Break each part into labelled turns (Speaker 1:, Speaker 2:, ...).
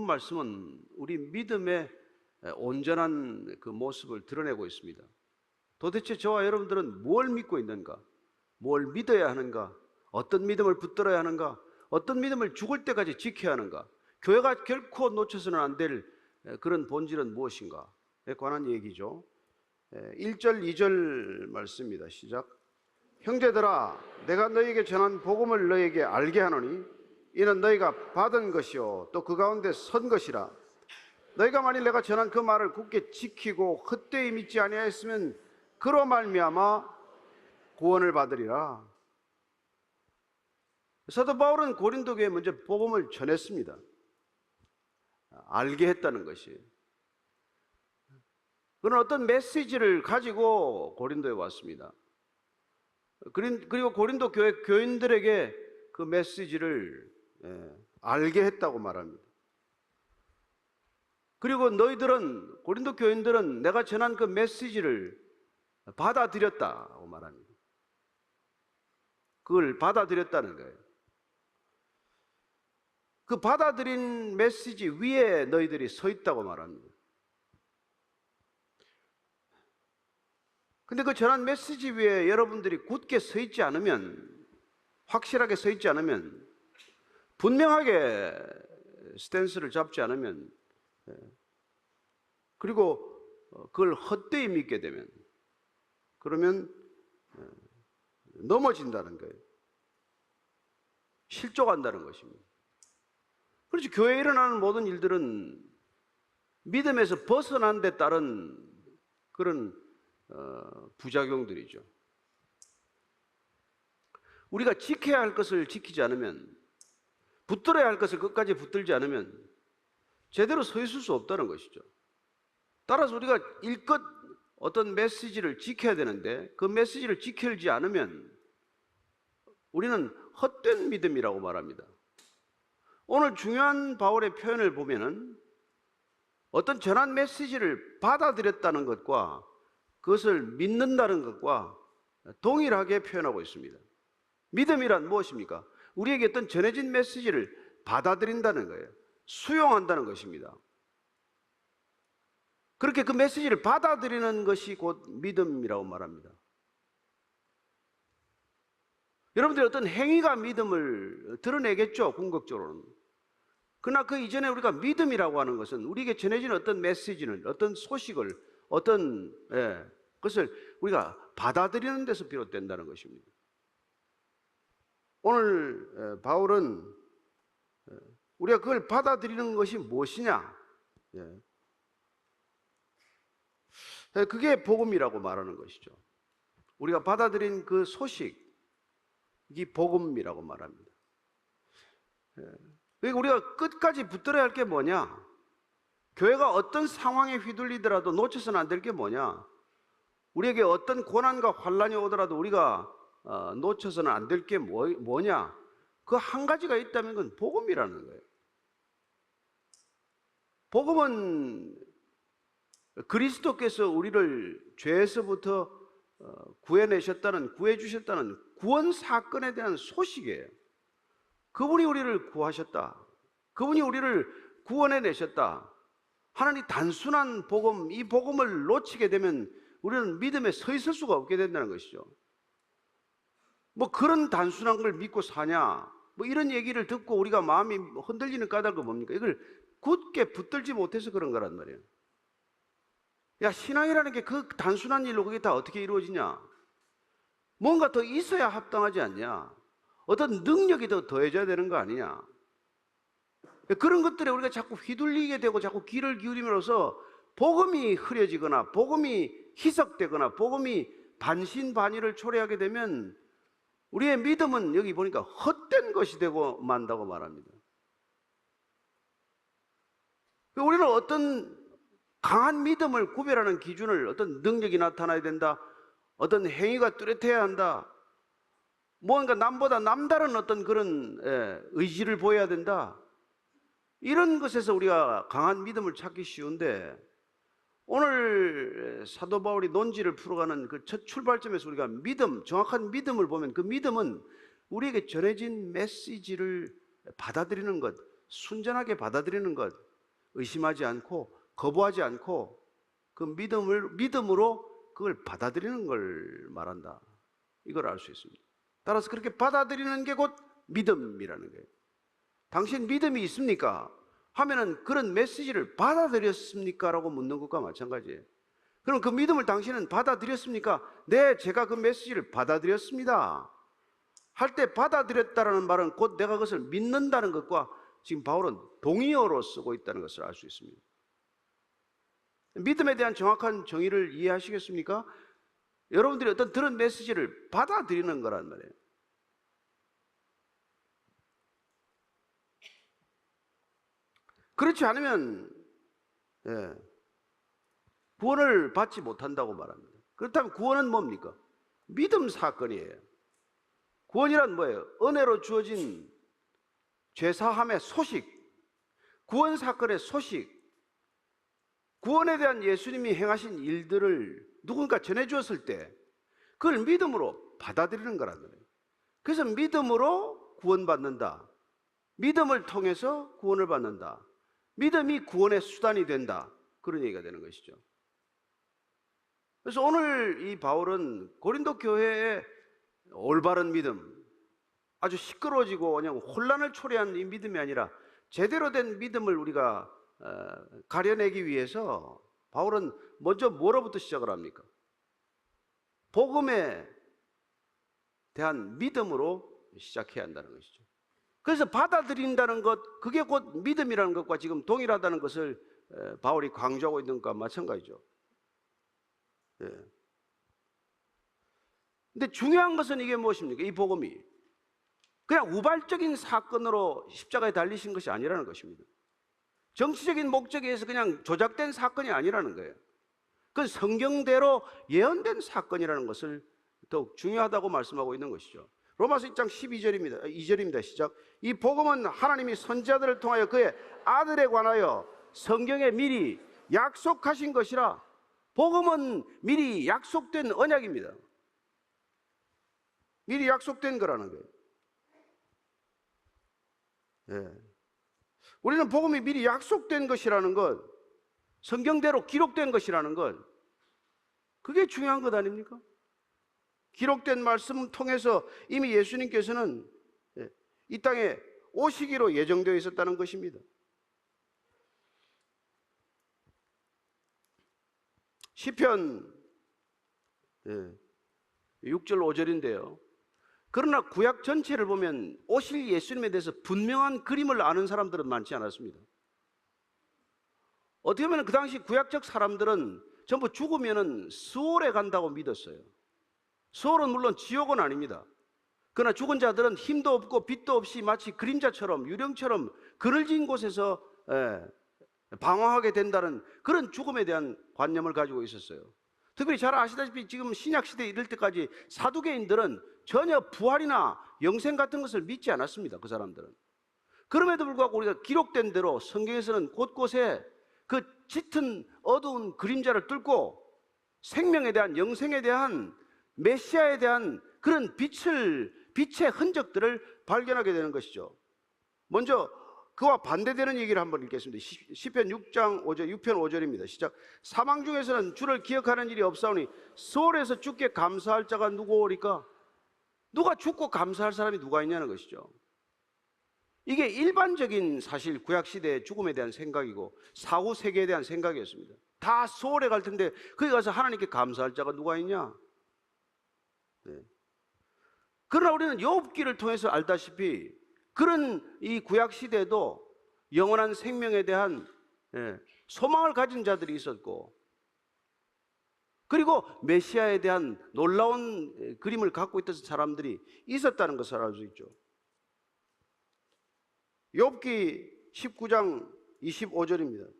Speaker 1: 본 말씀은 우리 믿음의 온전한 그 모습을 드러내고 있습니다. 도대체 저와 여러분들은 뭘 믿고 있는가? 뭘 믿어야 하는가? 어떤 믿음을 붙들어야 하는가? 어떤 믿음을 죽을 때까지 지켜야 하는가? 교회가 결코 놓쳐서는 안 될 그런 본질은 무엇인가에 관한 얘기죠. 1절, 2절 말씀입니다. 시작. 형제들아, 내가 너희에게 전한 복음을 너희에게 알게 하노니 이는 너희가 받은 것이요 또 그 가운데 선 것이라. 너희가 만일 내가 전한 그 말을 굳게 지키고 헛되이 믿지 아니하였으면 그로 말미암아 구원을 받으리라. 사도 바울은 고린도 교회에 먼저 복음을 전했습니다. 알게 했다는 것이. 그는 어떤 메시지를 가지고 고린도에 왔습니다. 그리고 고린도 교회 교인들에게 그 메시지를 알게 했다고 말합니다. 그리고 너희들은, 고린도 교인들은 내가 전한 그 메시지를 받아들였다고 말합니다. 그걸 받아들였다는 거예요. 그 받아들인 메시지 위에 너희들이 서 있다고 말합니다. 근데 그 전한 메시지 위에 여러분들이 굳게 서 있지 않으면, 확실하게 서 있지 않으면, 분명하게 스탠스를 잡지 않으면, 그리고 그걸 헛되이 믿게 되면, 그러면 넘어진다는 거예요. 실족한다는 것입니다. 그렇지, 교회에 일어나는 모든 일들은 믿음에서 벗어난 데 따른 그런 부작용들이죠. 우리가 지켜야 할 것을 지키지 않으면, 붙들어야 할 것을 끝까지 붙들지 않으면 제대로 서 있을 수 없다는 것이죠. 따라서 우리가 일껏 어떤 메시지를 지켜야 되는데 그 메시지를 지키지 않으면 우리는 헛된 믿음이라고 말합니다. 오늘 중요한 바울의 표현을 보면은 어떤 전한 메시지를 받아들였다는 것과 그것을 믿는다는 것과 동일하게 표현하고 있습니다. 믿음이란 무엇입니까? 우리에게 어떤 전해진 메시지를 받아들인다는 거예요. 수용한다는 것입니다. 그렇게 그 메시지를 받아들이는 것이 곧 믿음이라고 말합니다. 여러분들이 어떤 행위가 믿음을 드러내겠죠, 궁극적으로는. 그러나 그 이전에 우리가 믿음이라고 하는 것은 우리에게 전해진 어떤 메시지를, 어떤 소식을, 어떤 것을 우리가 받아들이는 데서 비롯된다는 것입니다. 오늘 바울은 우리가 그걸 받아들이는 것이 무엇이냐? 그게 복음이라고 말하는 것이죠. 우리가 받아들인 그 소식, 이 복음이라고 말합니다. 그러니까 우리가 끝까지 붙들어야 할 게 뭐냐? 교회가 어떤 상황에 휘둘리더라도 놓쳐서는 안 될 게 뭐냐? 우리에게 어떤 고난과 환난이 오더라도 우리가 놓쳐서는 안 될 게 뭐냐? 그 한 가지가 있다면 그건 복음이라는 거예요. 복음은 그리스도께서 우리를 죄에서부터 구해주셨다는 구원 사건에 대한 소식이에요. 그분이 우리를 구하셨다. 그분이 우리를 구원해 내셨다. 하나님 단순한 복음, 이 복음을 놓치게 되면 우리는 믿음에 서 있을 수가 없게 된다는 것이죠. 뭐 그런 단순한 걸 믿고 사냐? 뭐 이런 얘기를 듣고 우리가 마음이 흔들리는 까닭은 뭡니까? 이걸 굳게 붙들지 못해서 그런 거란 말이에요. 야, 신앙이라는 게 그 단순한 일로 그게 다 어떻게 이루어지냐? 뭔가 더 있어야 합당하지 않냐? 어떤 능력이 더 더해져야 되는 거 아니냐? 그런 것들에 우리가 자꾸 휘둘리게 되고 자꾸 귀를 기울임으로써 복음이 흐려지거나 복음이 희석되거나 복음이 반신반의를 초래하게 되면 우리의 믿음은 여기 보니까 헛된 것이 되고 만다고 말합니다. 우리는 어떤 강한 믿음을 구별하는 기준을, 어떤 능력이 나타나야 된다, 어떤 행위가 뚜렷해야 한다, 뭔가 남보다 남다른 어떤 그런 의지를 보여야 된다, 이런 것에서 우리가 강한 믿음을 찾기 쉬운데, 오늘 사도 바울이 논지를 풀어가는 그 첫 출발점에서 우리가 믿음, 정확한 믿음을 보면 그 믿음은 우리에게 전해진 메시지를 받아들이는 것, 순전하게 받아들이는 것, 의심하지 않고 거부하지 않고 그 믿음으로 그걸 받아들이는 걸 말한다. 이걸 알 수 있습니다. 따라서 그렇게 받아들이는 게 곧 믿음이라는 거예요. 당신 믿음이 있습니까? 하면은 그런 메시지를 받아들였습니까? 라고 묻는 것과 마찬가지예요. 그럼 그 믿음을 당신은 받아들였습니까? 네, 제가 그 메시지를 받아들였습니다. 할 때 받아들였다라는 말은 곧 내가 그것을 믿는다는 것과 지금 바울은 동의어로 쓰고 있다는 것을 알 수 있습니다. 믿음에 대한 정확한 정의를 이해하시겠습니까? 여러분들이 어떤 들은 메시지를 받아들이는 거란 말이에요. 그렇지 않으면 구원을 받지 못한다고 말합니다. 그렇다면 구원은 뭡니까? 믿음 사건이에요. 구원이란 뭐예요? 은혜로 주어진 죄사함의 소식, 구원 사건의 소식, 구원에 대한 예수님이 행하신 일들을 누군가 전해주었을 때 그걸 믿음으로 받아들이는 거란 말이에요. 그래서 믿음으로 구원받는다. 믿음을 통해서 구원을 받는다. 믿음이 구원의 수단이 된다. 그런 얘기가 되는 것이죠. 그래서 오늘 이 바울은 고린도 교회의 올바른 믿음, 아주 시끄러워지고 그냥 혼란을 초래한 이 믿음이 아니라 제대로 된 믿음을 우리가 가려내기 위해서 바울은 먼저 뭐로부터 시작을 합니까? 복음에 대한 믿음으로 시작해야 한다는 것이죠. 그래서 받아들인다는 것, 그게 곧 믿음이라는 것과 지금 동일하다는 것을 바울이 강조하고 있는 것과 마찬가지죠. 근데 중요한 것은 이게 무엇입니까? 이 복음이 그냥 우발적인 사건으로 십자가에 달리신 것이 아니라는 것입니다. 정치적인 목적에 의해서 그냥 조작된 사건이 아니라는 거예요. 그건 성경대로 예언된 사건이라는 것을 더욱 중요하다고 말씀하고 있는 것이죠. 로마서 1장 2절입니다. 시작. 이 복음은 하나님이 선지자들을 통하여 그의 아들에 관하여 성경에 미리 약속하신 것이라. 복음은 미리 약속된 언약입니다. 미리 약속된 거라는 거예요. 우리는 복음이 미리 약속된 것이라는 것, 성경대로 기록된 것이라는 것, 그게 중요한 것 아닙니까? 기록된 말씀 통해서 이미 예수님께서는 이 땅에 오시기로 예정되어 있었다는 것입니다. 시편 6절 5절인데요. 그러나 구약 전체를 보면 오실 예수님에 대해서 분명한 그림을 아는 사람들은 많지 않았습니다. 어떻게 보면 그 당시 구약적 사람들은 전부 죽으면 수월에 간다고 믿었어요. 수월은 물론 지옥은 아닙니다. 그러나 죽은 자들은 힘도 없고 빛도 없이 마치 그림자처럼 유령처럼 그늘진 곳에서 방황하게 된다는 그런 죽음에 대한 관념을 가지고 있었어요. 특별히 잘 아시다시피 지금 신약시대에 이를 때까지 사두개인들은 전혀 부활이나 영생 같은 것을 믿지 않았습니다. 그 사람들은. 그럼에도 불구하고 우리가 기록된 대로 성경에서는 곳곳에 그 짙은 어두운 그림자를 뚫고 생명에 대한, 영생에 대한, 메시아에 대한 그런 빛의 흔적들을 발견하게 되는 것이죠. 먼저 그와 반대되는 얘기를 한번 읽겠습니다. 시편 6편 5절입니다. 시작. 사망 중에서는 주를 기억하는 일이 없사오니 수월에서 주께 감사할 자가 누구오리까? 누가 죽고 감사할 사람이 누가 있냐는 것이죠. 이게 일반적인 사실 구약시대의 죽음에 대한 생각이고 사후 세계에 대한 생각이었습니다. 다 수월에 갈 텐데 거기 가서 하나님께 감사할 자가 누가 있냐? 그러나 우리는 욥기를 통해서 알다시피 그런 이 구약시대에도 영원한 생명에 대한 소망을 가진 자들이 있었고, 그리고 메시아에 대한 놀라운 그림을 갖고 있던 사람들이 있었다는 것을 알 수 있죠. 욥기 19장 25절입니다.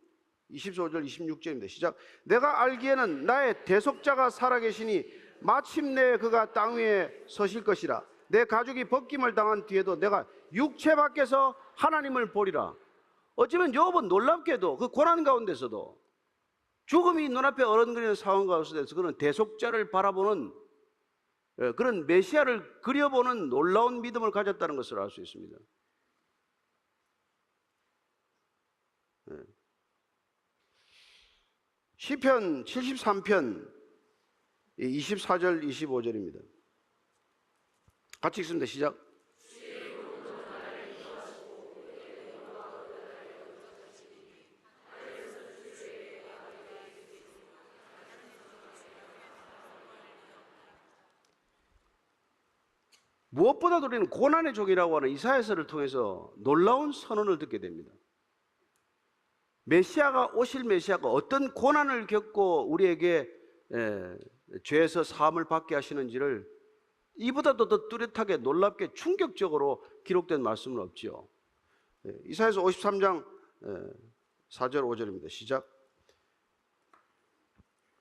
Speaker 1: 25절 26절입니다. 시작. 내가 알기에는 나의 대속자가 살아계시니 마침내 그가 땅 위에 서실 것이라. 내 가족이 벗김을 당한 뒤에도 내가 육체 밖에서 하나님을 보리라. 어쩌면 욥은 놀랍게도 그 고난 가운데서도 죽음이 눈앞에 어른거리는 상황 가운데서 그런 대속자를 바라보는 그런 메시아를 그려보는 놀라운 믿음을 가졌다는 것을 알 수 있습니다. 시편 73편 24절 25절입니다. 같이 읽습니다. 시작. 무엇보다도 우리는 고난의 종이라고 하는 이사야서를 통해서 놀라운 선언을 듣게 됩니다. 메시아가 오실 메시아가 어떤 고난을 겪고 우리에게 죄에서 사함을 받게 하시는지를 이보다도 더 뚜렷하게 놀랍게 충격적으로 기록된 말씀은 없지요. 이사야서 53장 4절 5절입니다. 시작.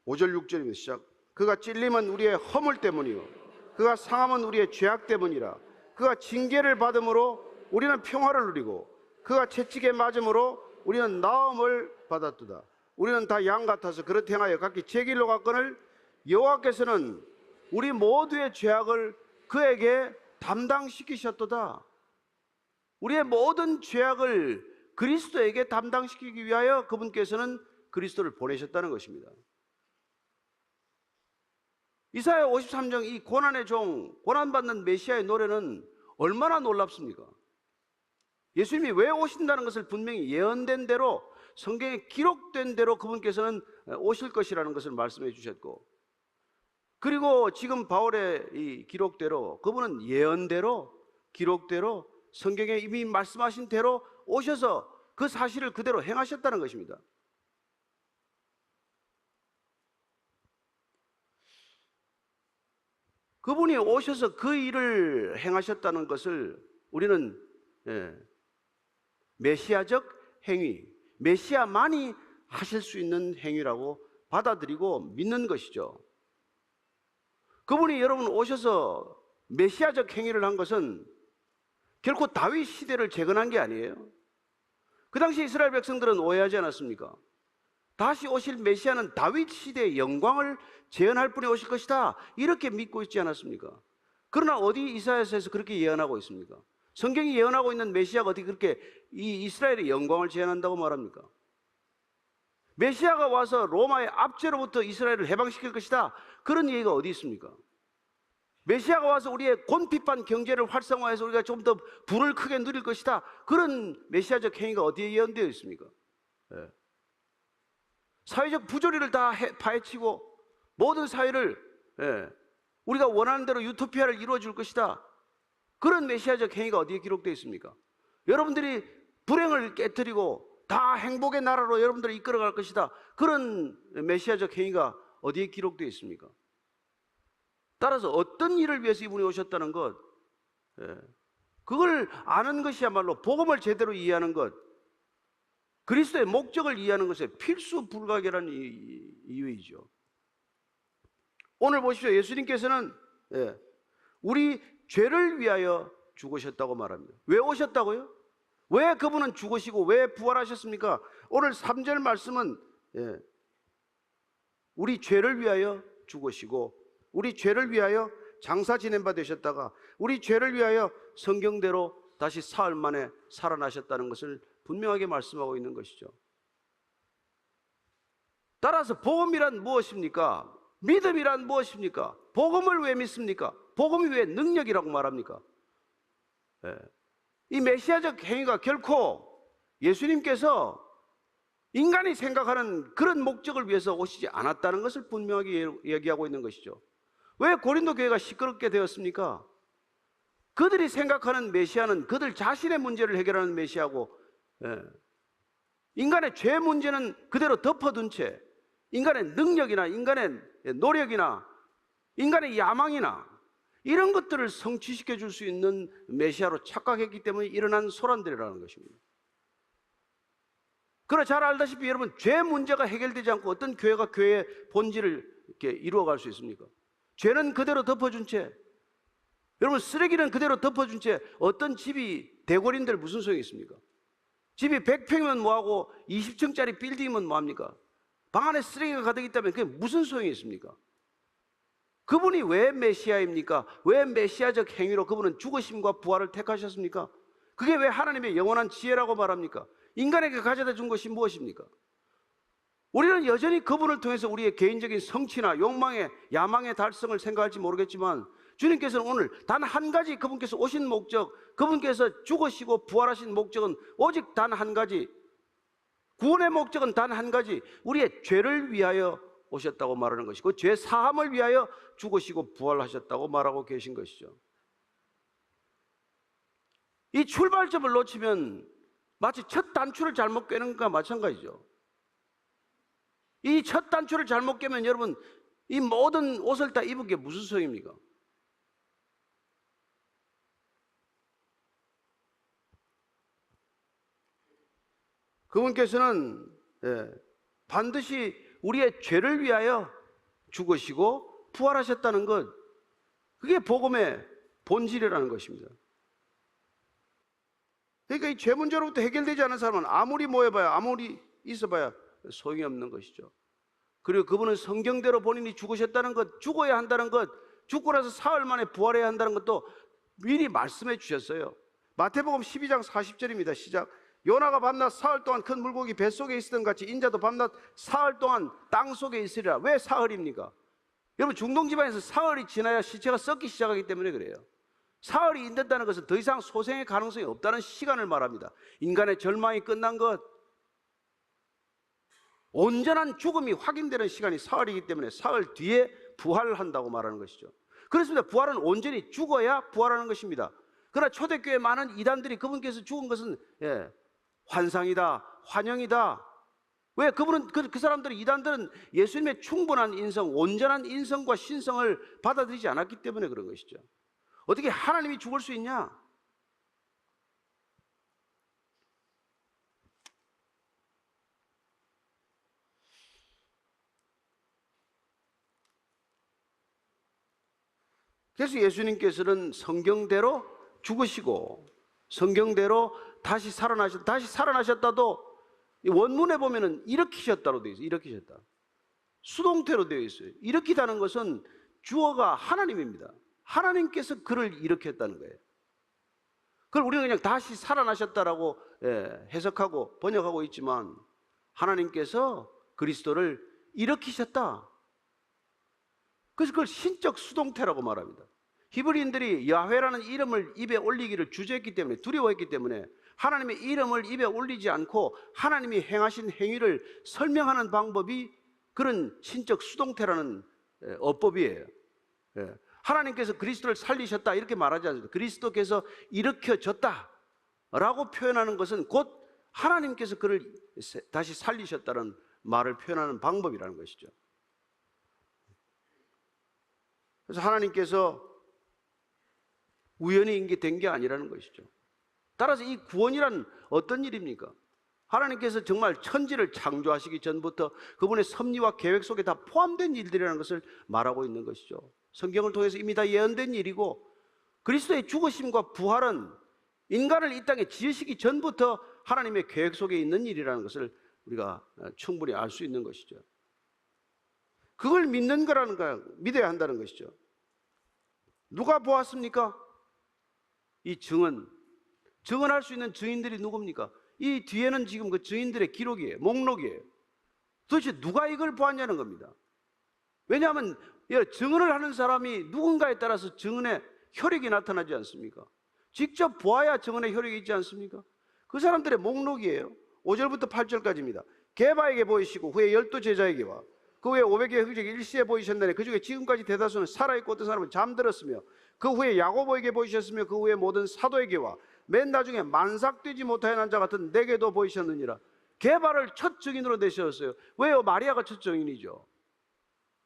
Speaker 1: 5절 6절입니다. 시작. 그가 찔림은 우리의 허물 때문이요 그가 상함은 우리의 죄악 때문이라. 그가 징계를 받음으로 우리는 평화를 누리고 그가 채찍에 맞음으로 우리는 나음을 받았도다. 우리는 다 양 같아서 그렇게 행하여 각기 제 길로 갔거늘 여호와께서는 우리 모두의 죄악을 그에게 담당시키셨도다. 우리의 모든 죄악을 그리스도에게 담당시키기 위하여 그분께서는 그리스도를 보내셨다는 것입니다. 이사야 53장 이 고난의 종, 고난받는 메시아의 노래는 얼마나 놀랍습니까? 예수님이 왜 오신다는 것을 분명히 예언된 대로, 성경에 기록된 대로 그분께서는 오실 것이라는 것을 말씀해 주셨고, 그리고 지금 바울의 이 기록대로 그분은 예언대로, 기록대로, 성경에 이미 말씀하신 대로 오셔서 그 사실을 그대로 행하셨다는 것입니다. 그분이 오셔서 그 일을 행하셨다는 것을 우리는 메시아적 행위, 메시아만이 하실 수 있는 행위라고 받아들이고 믿는 것이죠. 그분이 여러분 오셔서 메시아적 행위를 한 것은 결코 다윗 시대를 재건한 게 아니에요. 그 당시 이스라엘 백성들은 오해하지 않았습니까? 다시 오실 메시아는 다윗 시대의 영광을 재현할 분이 오실 것이다, 이렇게 믿고 있지 않았습니까? 그러나 어디 이사야서에서 그렇게 예언하고 있습니까? 성경이 예언하고 있는 메시아가 어디 그렇게 이 이스라엘의 영광을 재현한다고 말합니까? 메시아가 와서 로마의 압제로부터 이스라엘을 해방시킬 것이다, 그런 얘기가 어디 있습니까? 메시아가 와서 우리의 곤핍한 경제를 활성화해서 우리가 좀 더 부를 크게 누릴 것이다, 그런 메시아적 행위가 어디에 예언되어 있습니까? 사회적 부조리를 다 파헤치고 모든 사회를 우리가 원하는 대로 유토피아를 이루어 줄 것이다, 그런 메시아적 행위가 어디에 기록되어 있습니까? 여러분들이 불행을 깨뜨리고 다 행복의 나라로 여러분들을 이끌어갈 것이다, 그런 메시아적 행위가 어디에 기록되어 있습니까? 따라서 어떤 일을 위해서 이분이 오셨다는 것, 그걸 아는 것이야말로 복음을 제대로 이해하는 것, 그리스도의 목적을 이해하는 것에 필수 불가결한 이유이죠. 오늘 보십시오. 예수님께서는 우리 죄를 위하여 죽으셨다고 말합니다. 왜 오셨다고요? 왜 그분은 죽으시고 왜 부활하셨습니까? 오늘 3절 말씀은 우리 죄를 위하여 죽으시고 우리 죄를 위하여 장사 지낸 바 되셨다가 우리 죄를 위하여 성경대로 다시 사흘 만에 살아나셨다는 것을 분명하게 말씀하고 있는 것이죠. 따라서 복음이란 무엇입니까? 믿음이란 무엇입니까? 복음을 왜 믿습니까? 복음이 왜 능력이라고 말합니까? 이 메시아적 행위가 결코 예수님께서 인간이 생각하는 그런 목적을 위해서 오시지 않았다는 것을 분명하게 얘기하고 있는 것이죠. 왜 고린도 교회가 시끄럽게 되었습니까? 그들이 생각하는 메시아는 그들 자신의 문제를 해결하는 메시아고, 인간의 죄 문제는 그대로 덮어둔 채 인간의 능력이나 인간의 노력이나 인간의 야망이나 이런 것들을 성취시켜 줄 수 있는 메시아로 착각했기 때문에 일어난 소란들이라는 것입니다. 그러나 잘 알다시피 여러분, 죄 문제가 해결되지 않고 어떤 교회가 교회의 본질을 이렇게 이루어갈 수 있습니까? 죄는 그대로 덮어준 채, 여러분 쓰레기는 그대로 덮어준 채 어떤 집이 대궐인들 무슨 소용이 있습니까? 집이 100평이면 뭐하고 20층짜리 빌딩이면 뭐합니까? 방 안에 쓰레기가 가득 있다면 그게 무슨 소용이 있습니까? 그분이 왜 메시아입니까? 왜 메시아적 행위로 그분은 죽으심과 부활을 택하셨습니까? 그게 왜 하나님의 영원한 지혜라고 말합니까? 인간에게 가져다 준 것이 무엇입니까? 우리는 여전히 그분을 통해서 우리의 개인적인 성취나 욕망의 야망의 달성을 생각할지 모르겠지만 주님께서는 오늘 단 한 가지 그분께서 오신 목적, 그분께서 죽으시고 부활하신 목적은 오직 단 한 가지, 구원의 목적은 단 한 가지, 우리의 죄를 위하여 오셨다고 말하는 것이고 죄 사함을 위하여 죽으시고 부활하셨다고 말하고 계신 것이죠. 이 출발점을 놓치면 마치 첫 단추를 잘못 꿰는 것과 마찬가지죠. 이 첫 단추를 잘못 꿰면 여러분 이 모든 옷을 다 입은 게 무슨 소용입니까? 그분께서는 반드시 우리의 죄를 위하여 죽으시고 부활하셨다는 것, 그게 복음의 본질이라는 것입니다. 그러니까 이 죄 문제로부터 해결되지 않은 사람은 아무리 모여봐야, 아무리 있어봐야 소용이 없는 것이죠. 그리고 그분은 성경대로 본인이 죽으셨다는 것, 죽어야 한다는 것, 죽고 나서 사흘 만에 부활해야 한다는 것도 미리 말씀해 주셨어요. 마태복음 12장 40절입니다. 시작. 요나가 밤낮 사흘 동안 큰 물고기 뱃속에 있었던 같이 인자도 밤낮 사흘 동안 땅속에 있으리라. 왜 사흘입니까? 여러분 중동 지방에서 사흘이 지나야 시체가 썩기 시작하기 때문에 그래요. 사흘이 인된다는 것은 더 이상 소생의 가능성이 없다는 시간을 말합니다. 인간의 절망이 끝난 것, 온전한 죽음이 확인되는 시간이 사흘이기 때문에 사흘 뒤에 부활한다고 말하는 것이죠. 그렇습니다. 부활은 온전히 죽어야 부활하는 것입니다. 그러나 초대교회 많은 이단들이 그분께서 죽은 것은 환상이다, 환영이다. 왜? 그분은 그 사람들은, 이단들은 예수님의 충분한 인성, 온전한 인성과 신성을 받아들이지 않았기 때문에 그런 것이죠. 어떻게 하나님이 죽을 수 있냐? 그래서 예수님께서는 성경대로 죽으시고 성경대로 다시 살아나셨다도 원문에 보면은 일으키셨다로 되어 있어요. 일으키셨다. 수동태로 되어 있어요. 일으키다는 것은 주어가 하나님입니다. 하나님께서 그를 일으켰다는 거예요. 그걸 우리는 그냥 다시 살아나셨다라고 해석하고 번역하고 있지만 하나님께서 그리스도를 일으키셨다. 그래서 그걸 신적 수동태라고 말합니다. 히브리인들이 야훼라는 이름을 입에 올리기를 주저했기 때문에, 두려워했기 때문에 하나님의 이름을 입에 올리지 않고 하나님이 행하신 행위를 설명하는 방법이 그런 신적 수동태라는 어법이에요. 하나님께서 그리스도를 살리셨다 이렇게 말하지 않습니다. 그리스도께서 일으켜졌다 라고 표현하는 것은 곧 하나님께서 그를 다시 살리셨다는 말을 표현하는 방법이라는 것이죠. 그래서 하나님께서 우연히 인기된 게 아니라는 것이죠. 따라서 이 구원이란 어떤 일입니까? 하나님께서 정말 천지를 창조하시기 전부터 그분의 섭리와 계획 속에 다 포함된 일들이라는 것을 말하고 있는 것이죠. 성경을 통해서 이미 다 예언된 일이고, 그리스도의 죽으심과 부활은 인간을 이 땅에 지으시기 전부터 하나님의 계획 속에 있는 일이라는 것을 우리가 충분히 알 수 있는 것이죠. 그걸 믿는 거라는 거야. 믿어야 한다는 것이죠. 누가 보았습니까? 이 증언할 수 있는 증인들이 누굽니까? 이 뒤에는 지금 그 증인들의 기록이에요. 목록이에요. 도대체 누가 이걸 보았냐는 겁니다. 왜냐하면 증언을 하는 사람이 누군가에 따라서 증언의 효력이 나타나지 않습니까? 직접 보아야 증언의 효력이 있지 않습니까? 그 사람들의 목록이에요. 5절부터 8절까지입니다. 게바에게 보이시고 후에 12 제자에게와 그 후에 500의 형제에게 일시에 보이셨나니 그 중에 지금까지 대다수는 살아있고 어떤 사람은 잠들었으며 그 후에 야고보에게 보이셨으며 그 후에 모든 사도에게와 맨 나중에 만삭되지 못하여 난 자 같은 내게도 보이셨느니라. 게바를 첫 증인으로 내세웠어요. 왜요? 마리아가 첫 증인이죠.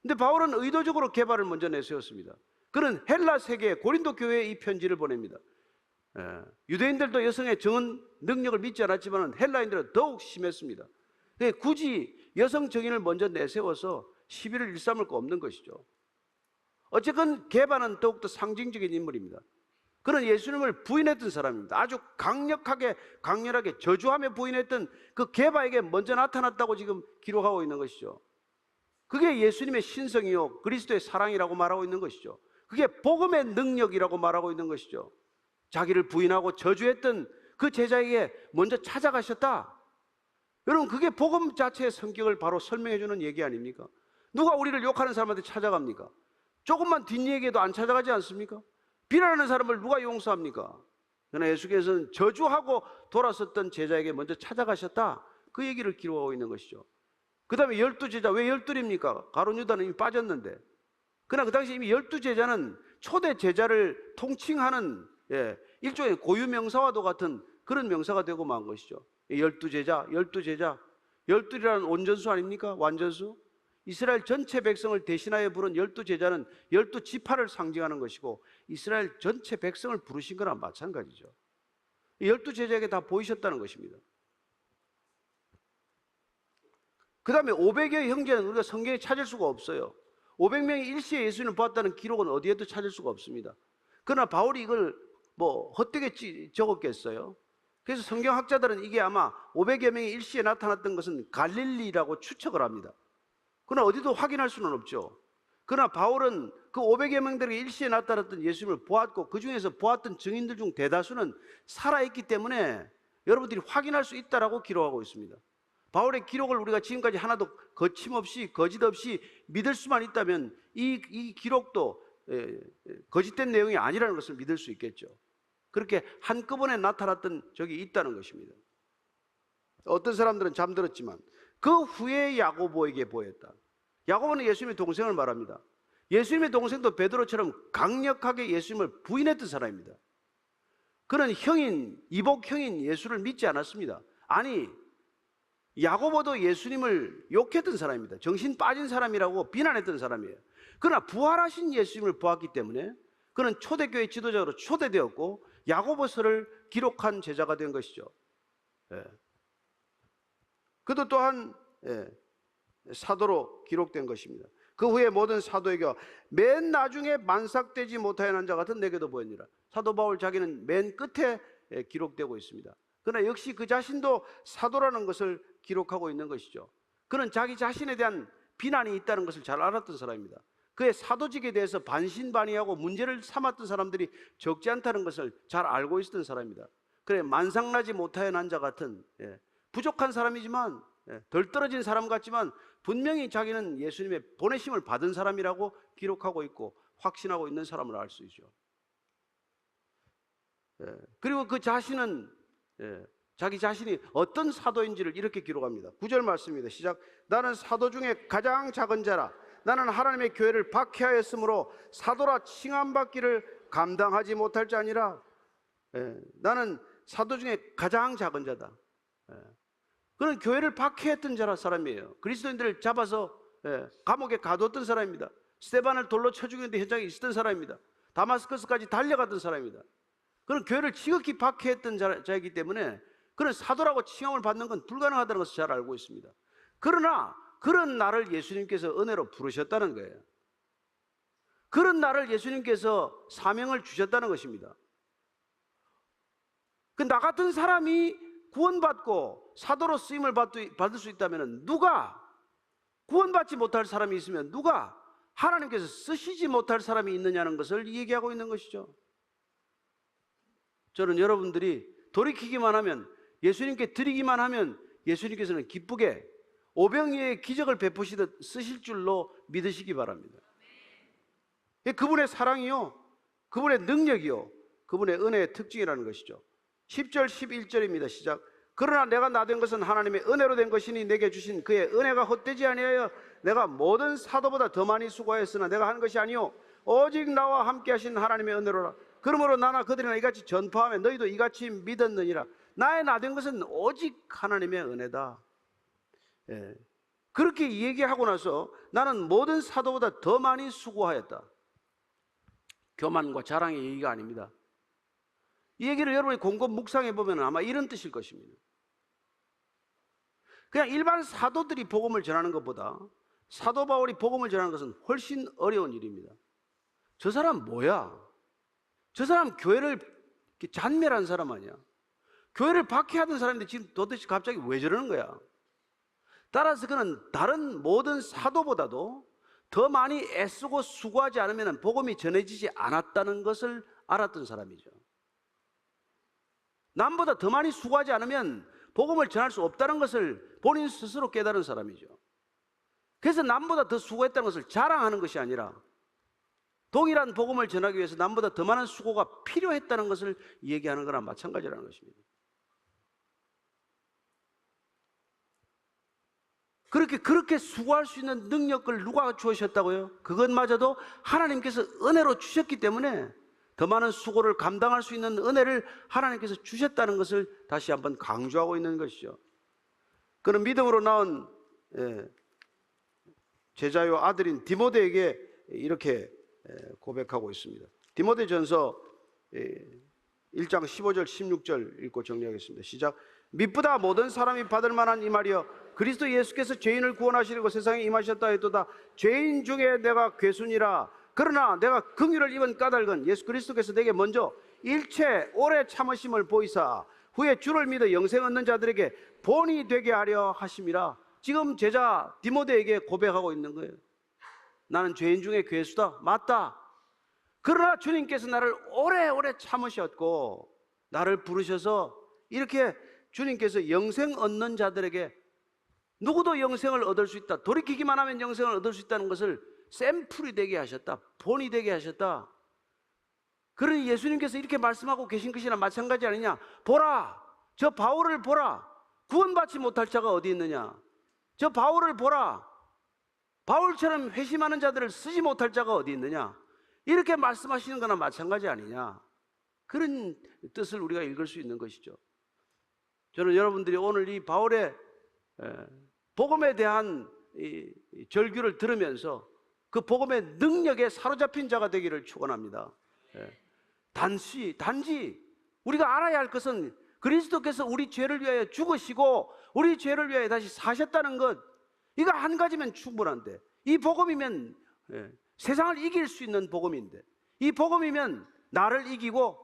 Speaker 1: 근데 바울은 의도적으로 게바를 먼저 내세웠습니다. 그는 헬라 세계 고린도 교회에 이 편지를 보냅니다. 유대인들도 여성의 증언 능력을 믿지 않았지만 헬라인들은 더욱 심했습니다. 굳이 여성 증인을 먼저 내세워서 시비를 일삼을 거 없는 것이죠. 어쨌건 게바는 더욱더 상징적인 인물입니다. 그는 예수님을 부인했던 사람입니다. 아주 강렬하게 저주하며 부인했던 그 게바에게 먼저 나타났다고 지금 기록하고 있는 것이죠. 그게 예수님의 신성이요 그리스도의 사랑이라고 말하고 있는 것이죠. 그게 복음의 능력이라고 말하고 있는 것이죠. 자기를 부인하고 저주했던 그 제자에게 먼저 찾아가셨다. 여러분, 그게 복음 자체의 성격을 바로 설명해 주는 얘기 아닙니까? 누가 우리를 욕하는 사람한테 찾아갑니까? 조금만 뒷얘기해도 안 찾아가지 않습니까? 비난하는 사람을 누가 용서합니까? 그러나 예수께서는 저주하고 돌아섰던 제자에게 먼저 찾아가셨다, 그 얘기를 기록하고 있는 것이죠. 그 다음에 12제자, 왜 12입니까? 가룟 유다는 이미 빠졌는데. 그러나 그 당시 이미 12제자는 초대 제자를 통칭하는 일종의 고유명사와도 같은 그런 명사가 되고 만 것이죠. 12제자, 12제자, 12이라는 온전수 아닙니까? 완전수. 이스라엘 전체 백성을 대신하여 부른 12제자는 12지파를 상징하는 것이고, 이스라엘 전체 백성을 부르신 거랑 마찬가지죠. 12제자에게 다 보이셨다는 것입니다. 그 다음에 500여의 형제는 우리가 성경에 찾을 수가 없어요. 500명이 일시에 예수님을 보았다는 기록은 어디에도 찾을 수가 없습니다. 그러나 바울이 이걸 헛되게 적었겠어요? 그래서 성경학자들은 이게 아마 500여 명이 일시에 나타났던 것은 갈릴리라고 추측을 합니다. 그러나 어디도 확인할 수는 없죠. 그러나 바울은 그 500여 명들에게 일시에 나타났던 예수님을 보았고, 그 중에서 보았던 증인들 중 대다수는 살아있기 때문에 여러분들이 확인할 수 있다라고 기록하고 있습니다. 바울의 기록을 우리가 지금까지 하나도 거침없이, 거짓 없이 믿을 수만 있다면 이 기록도 거짓된 내용이 아니라는 것을 믿을 수 있겠죠. 그렇게 한꺼번에 나타났던 적이 있다는 것입니다. 어떤 사람들은 잠들었지만 그 후에 야고보에게 보였다. 야고보는 예수님의 동생을 말합니다. 예수님의 동생도 베드로처럼 강력하게 예수님을 부인했던 사람입니다. 그는 형인, 이복 형인 예수를 믿지 않았습니다. 아니, 야고보도 예수님을 욕했던 사람입니다. 정신 빠진 사람이라고 비난했던 사람이에요. 그러나 부활하신 예수님을 보았기 때문에 그는 초대교회 지도자로 초대되었고, 야고보서를 기록한 제자가 된 것이죠. 그도 또한 사도로 기록된 것입니다. 그 후에 모든 사도에게 맨 나중에 만삭되지 못하는 자 같은 내게도 보였니라. 사도 바울 자기는 맨 끝에 기록되고 있습니다. 그러나 역시 그 자신도 사도라는 것을 기록하고 있는 것이죠. 그는 자기 자신에 대한 비난이 있다는 것을 잘 알았던 사람입니다. 그의 사도직에 대해서 반신반의하고 문제를 삼았던 사람들이 적지 않다는 것을 잘 알고 있었던 사람입니다. 그래, 만삭나지 못하여 난 자 같은 부족한 사람이지만, 덜 떨어진 사람 같지만 분명히 자기는 예수님의 보내심을 받은 사람이라고 기록하고 있고 확신하고 있는 사람을 알 수 있죠. 그리고 그 자신은 자기 자신이 어떤 사도인지를 이렇게 기록합니다. 9절 말씀입니다. 시작. 나는 사도 중에 가장 작은 자라. 나는 하나님의 교회를 박해하였으므로 사도라 칭함받기를 감당하지 못할 자 아니라. 나는 사도 중에 가장 작은 자다. 그는 교회를 박해했던 자라 사람이에요. 그리스도인들을 잡아서 감옥에 가두었던 사람입니다. 스데반을 돌로 쳐 죽이는데 현장에 있었던 사람입니다. 다마스커스까지 달려갔던 사람입니다. 그는 교회를 지극히 박해했던 자이기 때문에 그는 사도라고 칭함을 받는 건 불가능하다는 것을 잘 알고 있습니다. 그러나 그런 나를 예수님께서 은혜로 부르셨다는 거예요. 그런 나를 예수님께서 사명을 주셨다는 것입니다. 그 나 같은 사람이 구원받고 사도로 쓰임을 받을 수 있다면, 누가 구원받지 못할 사람이 있으면 누가 하나님께서 쓰시지 못할 사람이 있느냐는 것을 얘기하고 있는 것이죠. 저는 여러분들이 돌이키기만 하면, 예수님께 드리기만 하면 예수님께서는 기쁘게 오병이의 기적을 베푸시듯 쓰실 줄로 믿으시기 바랍니다. 그분의 사랑이요, 그분의 능력이요, 그분의 은혜의 특징이라는 것이죠. 10절 11절입니다. 시작. 그러나 내가 나된 것은 하나님의 은혜로 된 것이니 내게 주신 그의 은혜가 헛되지 아니하여 내가 모든 사도보다 더 많이 수고하였으나 내가 한 것이 아니요 오직 나와 함께 하신 하나님의 은혜로라. 그러므로 나나 그들이나 이같이 전파하며 너희도 이같이 믿었느니라. 나의 나된 것은 오직 하나님의 은혜다. 그렇게 얘기하고 나서 나는 모든 사도보다 더 많이 수고하였다. 교만과 자랑의 얘기가 아닙니다. 이 얘기를 여러분이 곰곰 묵상해 보면 아마 이런 뜻일 것입니다. 그냥 일반 사도들이 복음을 전하는 것보다 사도 바울이 복음을 전하는 것은 훨씬 어려운 일입니다. 저 사람 뭐야? 저 사람 교회를 잔멸한 사람 아니야? 교회를 박해하던 사람인데 지금 도대체 갑자기 왜 저러는 거야? 따라서 그는 다른 모든 사도보다도 더 많이 애쓰고 수고하지 않으면 복음이 전해지지 않았다는 것을 알았던 사람이죠. 남보다 더 많이 수고하지 않으면 복음을 전할 수 없다는 것을 본인 스스로 깨달은 사람이죠. 그래서 남보다 더 수고했다는 것을 자랑하는 것이 아니라 동일한 복음을 전하기 위해서 남보다 더 많은 수고가 필요했다는 것을 얘기하는 거나 마찬가지라는 것입니다. 그렇게 수고할 수 있는 능력을 누가 주셨다고요? 그것마저도 하나님께서 은혜로 주셨기 때문에 더 많은 수고를 감당할 수 있는 은혜를 하나님께서 주셨다는 것을 다시 한번 강조하고 있는 것이죠. 그는 믿음으로 낳은 제자요 아들인 디모데에게 이렇게 고백하고 있습니다. 디모데전서 1장 15절 16절 읽고 정리하겠습니다. 시작. 미쁘다 모든 사람이 받을 만한 이 말이여 그리스도 예수께서 죄인을 구원하시려고 세상에 임하셨다 해도다 죄인 중에 내가 괴순이라 그러나 내가 긍휼을 입은 까닭은 예수 그리스도께서 내게 먼저 일체 오래 참으심을 보이사 후에 주를 믿어 영생 얻는 자들에게 본이 되게 하려 하심이라. 지금 제자 디모데에게 고백하고 있는 거예요. 나는 죄인 중에 괴수다. 맞다. 그러나 주님께서 나를 오래오래 참으셨고 나를 부르셔서 이렇게 주님께서 영생 얻는 자들에게 누구도 영생을 얻을 수 있다. 돌이키기만 하면 영생을 얻을 수 있다는 것을 샘플이 되게 하셨다. 본이 되게 하셨다. 그러니 예수님께서 이렇게 말씀하고 계신 것이나 마찬가지 아니냐. 보라. 저 바울을 보라. 구원받지 못할 자가 어디 있느냐. 저 바울을 보라. 바울처럼 회심하는 자들을 쓰지 못할 자가 어디 있느냐. 이렇게 말씀하시는 거나 마찬가지 아니냐. 그런 뜻을 우리가 읽을 수 있는 것이죠. 저는 여러분들이 오늘 이 바울의 복음에 대한 이 절규를 들으면서 그 복음의 능력에 사로잡힌 자가 되기를 축원합니다. 단지 우리가 알아야 할 것은 그리스도께서 우리 죄를 위하여 죽으시고 우리 죄를 위하여 다시 사셨다는 것, 이거 한 가지면 충분한데, 이 복음이면 세상을 이길 수 있는 복음인데, 이 복음이면 나를 이기고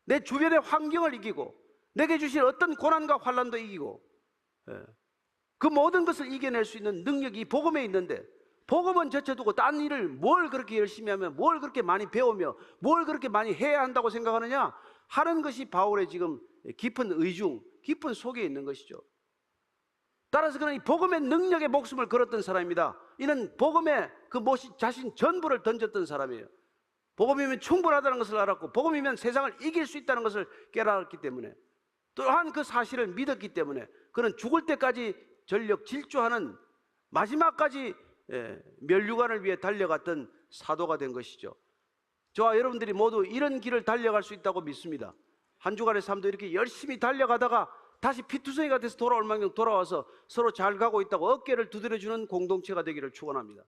Speaker 1: 내 주변의 환경을 이기고 내게 주실 어떤 고난과 환난도 이기고 그 모든 것을 이겨낼 수 있는 능력이 이 복음에 있는데, 복음은 제쳐두고 딴 일을 뭘 그렇게 열심히 하며 뭘 그렇게 많이 배우며 뭘 그렇게 많이 해야 한다고 생각하느냐 하는 것이 바울의 지금 깊은 의중, 깊은 속에 있는 것이죠. 따라서 그는 이 복음의 능력에 목숨을 걸었던 사람입니다. 이는 복음에 그 자신 전부를 던졌던 사람이에요. 복음이면 충분하다는 것을 알았고 복음이면 세상을 이길 수 있다는 것을 깨달았기 때문에, 또한 그 사실을 믿었기 때문에 그는 죽을 때까지 전력 질주하는 마지막까지 면류관을 위해 달려갔던 사도가 된 것이죠. 저와 여러분들이 모두 이런 길을 달려갈 수 있다고 믿습니다. 한 주간의 삶도 이렇게 열심히 달려가다가 다시 피투성이가 돼서 돌아올 만큼 돌아와서 서로 잘 가고 있다고 어깨를 두드려주는 공동체가 되기를 축원합니다.